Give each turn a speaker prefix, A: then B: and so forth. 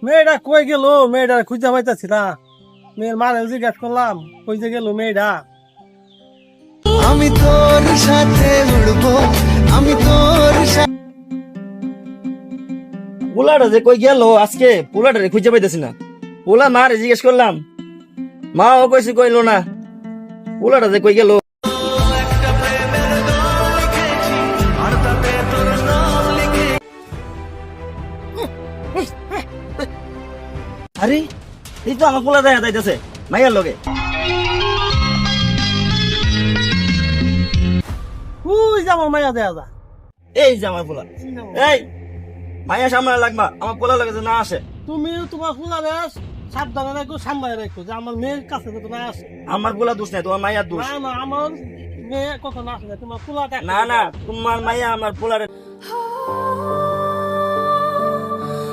A: মেয়েটা কই গেল? মেয়েটা খুঁজে পাইতাছি না। মেয়ের মারে জিজ্ঞাসা করলাম, কই যে গেল মেয়েটা।
B: আমি তোর সাথে উড়বো, আমি তোর সাথে।
C: পোলাটা যে কই গেল আজকে, পোলাটা খুঁজে পাইতেছি না। পোলা মারে জিজ্ঞেস করলাম, মা ও কইছে কইলো না। পোলাটা যে কই গেল। আরে এই তো আমার পোলা দেখা যাইতেছে মাইয়ার লগে।
A: ওই যে আমার মাইয়া দেয়া যা।
C: এই যে আমার পোলা। এই মাইয়া সামনে লাগবা, আমার পোলা লগে যে না আসে।
A: তুমি তোমার ফুলারে সাবধানে রাখো, সামলায় রাখো, যে আমার মেয়ের কাছে যাতে না আসে।
C: আমার পোলা দোষ নাই, তোমার মাইয়ার দোষ।
A: না না, আমার মেয়ে কখন আসে না, তোমার ফুলাটা।
C: না না, তোমার মাইয়া আমার পোলারে